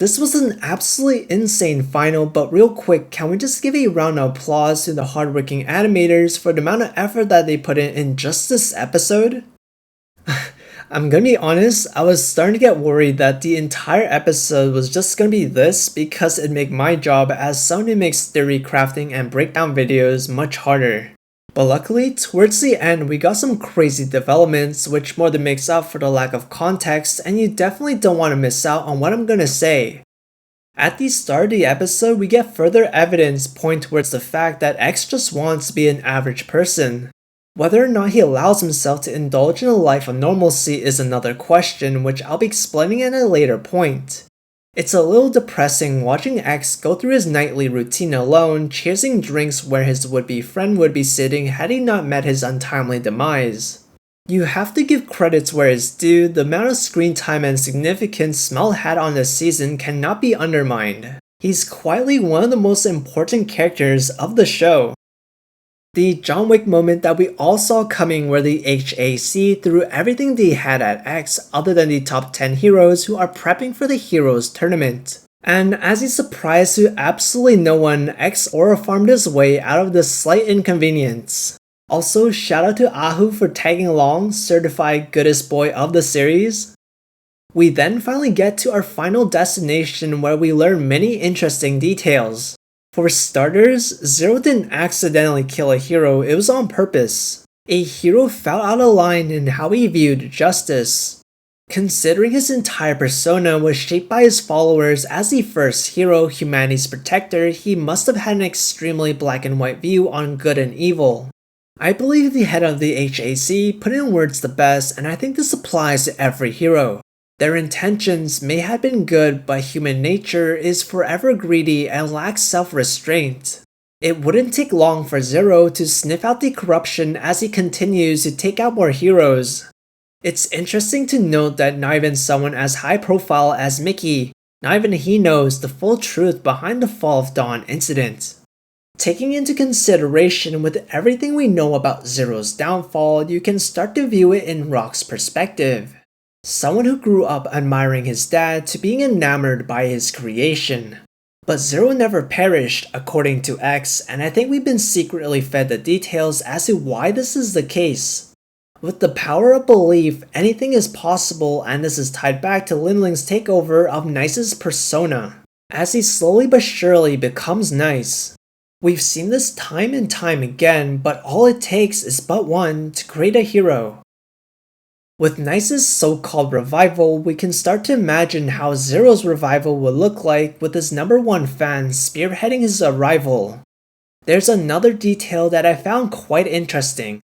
This was an absolutely insane final, but real quick, can we just give a round of applause to the hardworking animators for the amount of effort that they put in just this episode? I'm gonna be honest, I was starting to get worried that the entire episode was just gonna be this because it'd make my job as someone who makes theory crafting and breakdown videos much harder. But luckily, towards the end, we got some crazy developments which more than makes up for the lack of context, and you definitely don't want to miss out on what I'm gonna say. At the start of the episode, we get further evidence pointing towards the fact that X just wants to be an average person. Whether or not he allows himself to indulge in a life of normalcy is another question, which I'll be explaining at a later point. It's a little depressing watching X go through his nightly routine alone, chasing drinks where his would-be friend would be sitting had he not met his untimely demise. You have to give credits where it's due, the amount of screen time and significance Smell had on this season cannot be undermined. He's quietly one of the most important characters of the show. The John Wick moment that we all saw coming where the HAC threw everything they had at X other than the top 10 heroes who are prepping for the Heroes Tournament. And as a surprise to absolutely no one, X aura farmed his way out of this slight inconvenience. Also, shout out to Ahu for tagging along, certified goodest boy of the series. We then finally get to our final destination where we learn many interesting details. For starters, Zero didn't accidentally kill a hero, it was on purpose. A hero fell out of line in how he viewed justice. Considering his entire persona was shaped by his followers as the first hero, humanity's protector, he must have had an extremely black and white view on good and evil. I believe the head of the HAC put in words the best, and I think this applies to every hero. Their intentions may have been good, but human nature is forever greedy and lacks self-restraint. It wouldn't take long for Zero to sniff out the corruption as he continues to take out more heroes. It's interesting to note that not even someone as high profile as Mickey, not even he knows the full truth behind the Fall of Dawn incident. Taking into consideration with everything we know about Zero's downfall, you can start to view it in Rock's perspective. Someone who grew up admiring his dad to being enamored by his creation. But Zero never perished, according to X, and I think we've been secretly fed the details as to why this is the case. With the power of belief, anything is possible, and this is tied back to Lin Ling's takeover of Nice's persona, as he slowly but surely becomes Nice. We've seen this time and time again, but all it takes is but one to create a hero. With Nice's so-called revival, we can start to imagine how Zero's revival would look like with his #1 fan spearheading his arrival. There's another detail that I found quite interesting.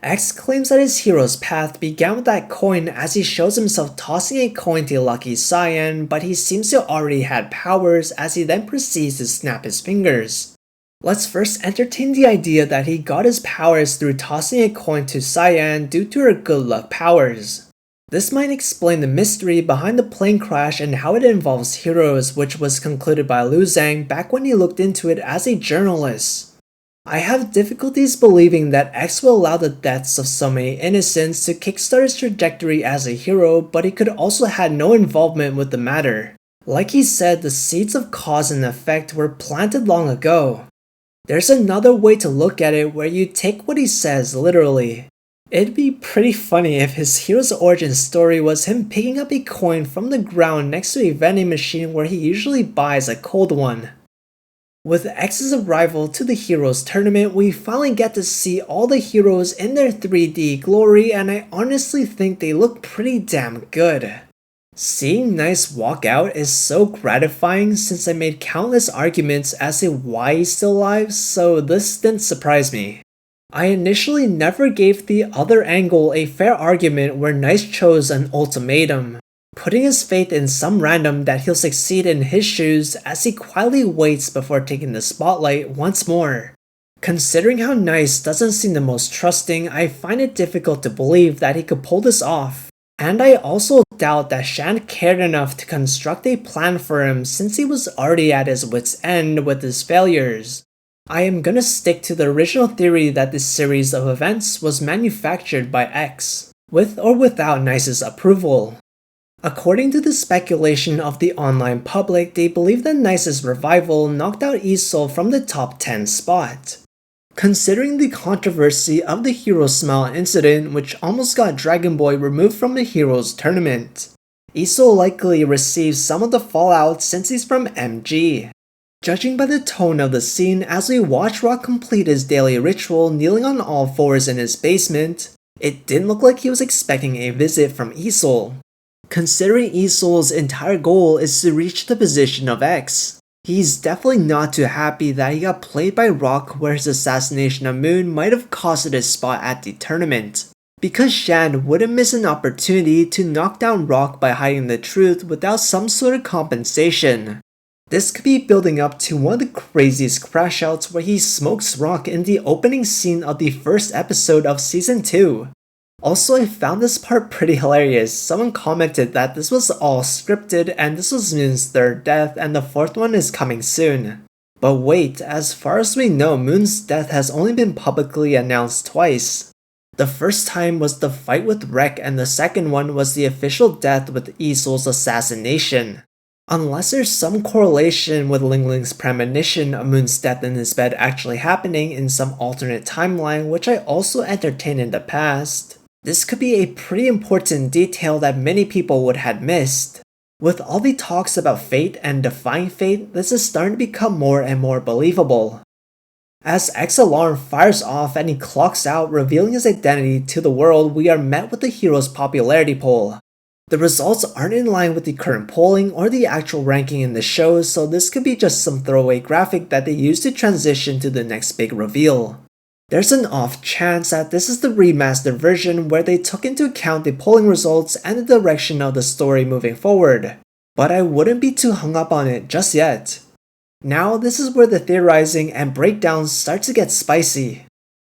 X claims that his hero's path began with that coin as he shows himself tossing a coin to Lucky Cyan, but he seems to already had powers as he then proceeds to snap his fingers. Let's first entertain the idea that he got his powers through tossing a coin to Cyan due to her good luck powers. This might explain the mystery behind the plane crash and how it involves heroes, which was concluded by Liu Zhang back when he looked into it as a journalist. I have difficulties believing that X will allow the deaths of so many innocents to kickstart his trajectory as a hero, but he could also have no involvement with the matter. Like he said, the seeds of cause and effect were planted long ago. There's another way to look at it where you take what he says literally. It'd be pretty funny if his hero's origin story was him picking up a coin from the ground next to a vending machine where he usually buys a cold one. With X's arrival to the Heroes Tournament, we finally get to see all the heroes in their 3D glory, and I honestly think they look pretty damn good. Seeing Nice walk out is so gratifying since I made countless arguments as to why he's still alive, so this didn't surprise me. I initially never gave the other angle a fair argument where Nice chose an ultimatum, putting his faith in some random that he'll succeed in his shoes as he quietly waits before taking the spotlight once more. Considering how Nice doesn't seem the most trusting, I find it difficult to believe that he could pull this off. And I also doubt that Shan cared enough to construct a plan for him since he was already at his wit's end with his failures. I am gonna stick to the original theory that this series of events was manufactured by X, with or without Nice's approval. According to the speculation of the online public, they believe that Nice's revival knocked out Isol from the top 10 spot. Considering the controversy of the Hero Smile incident, which almost got Dragon Boy removed from the Heroes tournament, Isol likely received some of the fallout since he's from MG. Judging by the tone of the scene as we watch Rock complete his daily ritual kneeling on all fours in his basement, it didn't look like he was expecting a visit from Isol. Considering Isol's entire goal is to reach the position of X, he's definitely not too happy that he got played by Rock where his assassination of Moon might have costed his spot at the tournament, because Shan wouldn't miss an opportunity to knock down Rock by hiding the truth without some sort of compensation. This could be building up to one of the craziest crash outs where he smokes Rock in the opening scene of the first episode of Season 2. Also, I found this part pretty hilarious. Someone commented that this was all scripted and this was Moon's third death and the fourth one is coming soon. But wait, as far as we know, Moon's death has only been publicly announced twice. The first time was the fight with Rek and the second one was the official death with Isol's assassination. Unless there's some correlation with Ling Ling's premonition of Moon's death in his bed actually happening in some alternate timeline, which I also entertained in the past. This could be a pretty important detail that many people would have missed. With all the talks about fate and defying fate, this is starting to become more and more believable. As X alarm fires off and he clocks out, revealing his identity to the world, we are met with the hero's popularity poll. The results aren't in line with the current polling or the actual ranking in the show, so this could be just some throwaway graphic that they use to transition to the next big reveal. There's an off chance that this is the remastered version where they took into account the polling results and the direction of the story moving forward, but I wouldn't be too hung up on it just yet. Now, this is where the theorizing and breakdowns start to get spicy.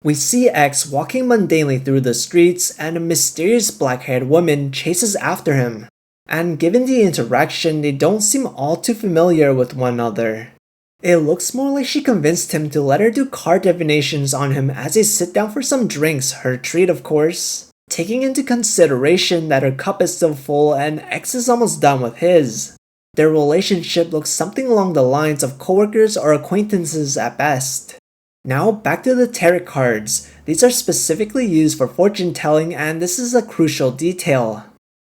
We see X walking mundanely through the streets and a mysterious black-haired woman chases after him, and given the interaction, they don't seem all too familiar with one another. It looks more like she convinced him to let her do card divinations on him as they sit down for some drinks, her treat of course, taking into consideration that her cup is still full and X is almost done with his. Their relationship looks something along the lines of coworkers or acquaintances at best. Now back to the tarot cards. These are specifically used for fortune telling and this is a crucial detail.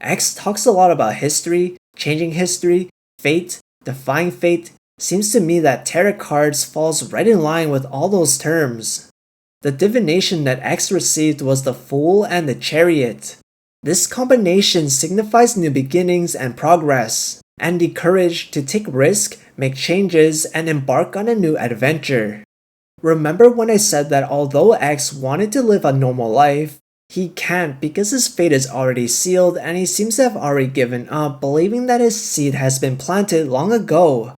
X talks a lot about history, changing history, fate, defying fate. Seems to me that tarot cards falls right in line with all those terms. The divination that X received was the Fool and the Chariot. This combination signifies new beginnings and progress, and the courage to take risk, make changes, and embark on a new adventure. Remember when I said that although X wanted to live a normal life, he can't because his fate is already sealed and he seems to have already given up, believing that his seed has been planted long ago.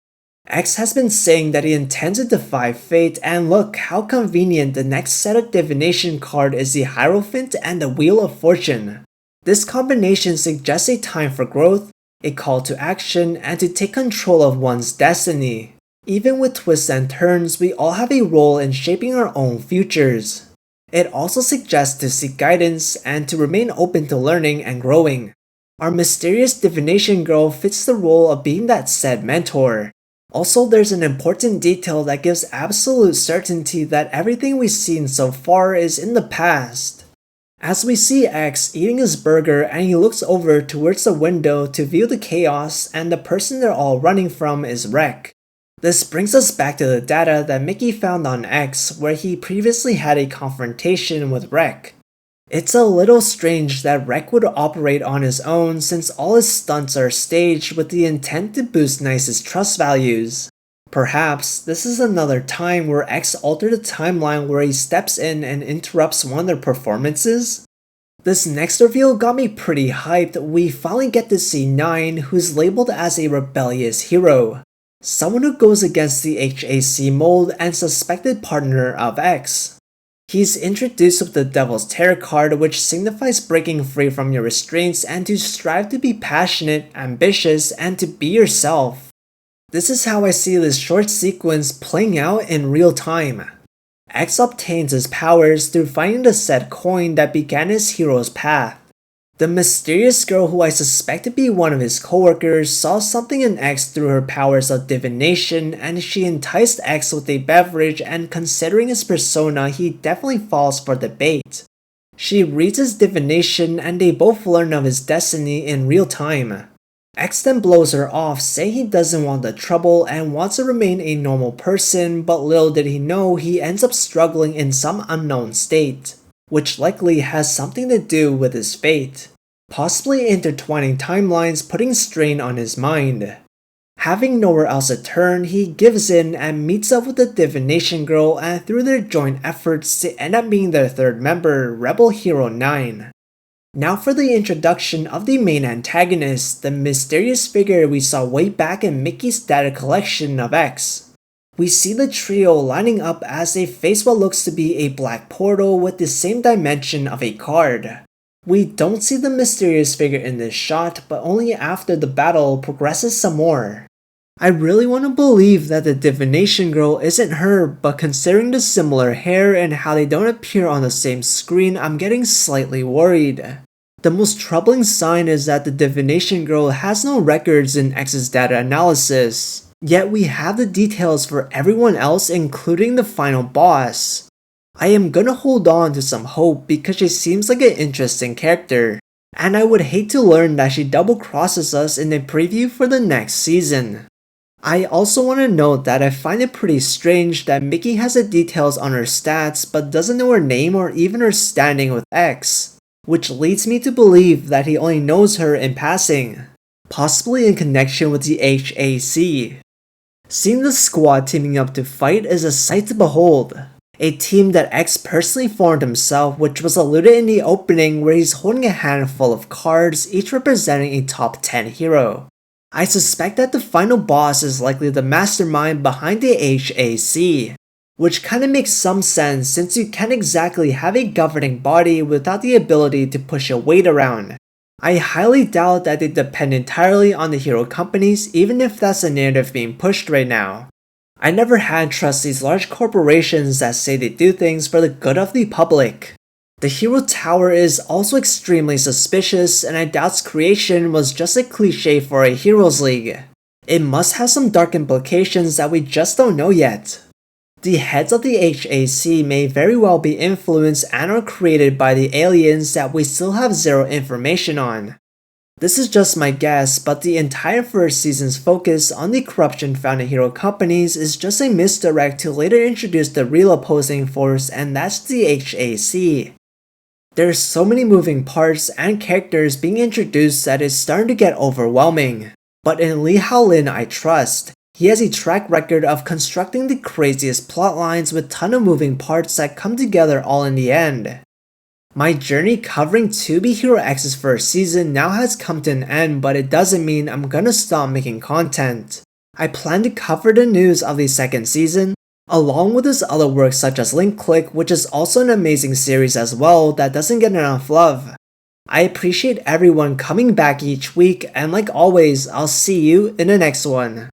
X has been saying that he intends to defy fate, and look how convenient the next set of divination card is the Hierophant and the Wheel of Fortune. This combination suggests a time for growth, a call to action, and to take control of one's destiny. Even with twists and turns, we all have a role in shaping our own futures. It also suggests to seek guidance and to remain open to learning and growing. Our mysterious divination girl fits the role of being that said mentor. Also, there's an important detail that gives absolute certainty that everything we've seen so far is in the past. As we see X eating his burger and he looks over towards the window to view the chaos and the person they're all running from is Rek. This brings us back to the data that Mickey found on X where he previously had a confrontation with Rek. It's a little strange that Rek would operate on his own since all his stunts are staged with the intent to boost Nice's trust values. Perhaps this is another time where X altered the timeline where he steps in and interrupts one of their performances? This next reveal got me pretty hyped. We finally get to see 9, who's labeled as a rebellious hero. Someone who goes against the HAC mold and suspected partner of X. He's introduced with the Devil's Tarot card, which signifies breaking free from your restraints and to strive to be passionate, ambitious, and to be yourself. This is how I see this short sequence playing out in real time. X obtains his powers through finding the said coin that began his hero's path. The mysterious girl who I suspect to be one of his coworkers saw something in X through her powers of divination, and she enticed X with a beverage, and considering his persona, he definitely falls for the bait. She reads his divination and they both learn of his destiny in real time. X then blows her off, saying he doesn't want the trouble and wants to remain a normal person, but little did he know he ends up struggling in some unknown state, which likely has something to do with his fate, possibly intertwining timelines, putting strain on his mind. Having nowhere else to turn, he gives in and meets up with the divination girl, and through their joint efforts, they end up being their third member, Rebel Hero 9. Now for the introduction of the main antagonist, the mysterious figure we saw way back in Mickey's data collection of X. We see the trio lining up as they face what looks to be a black portal with the same dimension of a card. We don't see the mysterious figure in this shot, but only after the battle progresses some more. I really want to believe that the divination girl isn't her, but considering the similar hair and how they don't appear on the same screen, I'm getting slightly worried. The most troubling sign is that the divination girl has no records in X's data analysis, yet we have the details for everyone else, including the final boss. I am gonna hold on to some hope because she seems like an interesting character, and I would hate to learn that she double crosses us in a preview for the next season. I also want to note that I find it pretty strange that Mickey has the details on her stats but doesn't know her name or even her standing with X, which leads me to believe that he only knows her in passing, possibly in connection with the HAC. Seeing the squad teaming up to fight is a sight to behold. A team that X personally formed himself, which was alluded in the opening where he's holding a handful of cards, each representing a top 10 hero. I suspect that the final boss is likely the mastermind behind the HAC, which kinda makes some sense since you can't exactly have a governing body without the ability to push a weight around. I highly doubt that they depend entirely on the hero companies, even if that's the narrative being pushed right now. I never had trust these large corporations that say they do things for the good of the public. The Hero Tower is also extremely suspicious, and I doubt its creation was just a cliche for a Heroes League. It must have some dark implications that we just don't know yet. The heads of the HAC may very well be influenced and are created by the aliens that we still have zero information on. This is just my guess, but the entire first season's focus on the corruption found in hero companies is just a misdirect to later introduce the real opposing force, and that's the HAC. There's so many moving parts and characters being introduced that it's starting to get overwhelming. But in Lee Hao-lin I trust. He has a track record of constructing the craziest plotlines with ton of moving parts that come together all in the end. My journey covering 2B Hero X's first season now has come to an end, but it doesn't mean I'm gonna stop making content. I plan to cover the news of the second season, along with his other works such as Link Click, which is also an amazing series as well that doesn't get enough love. I appreciate everyone coming back each week, and like always, I'll see you in the next one.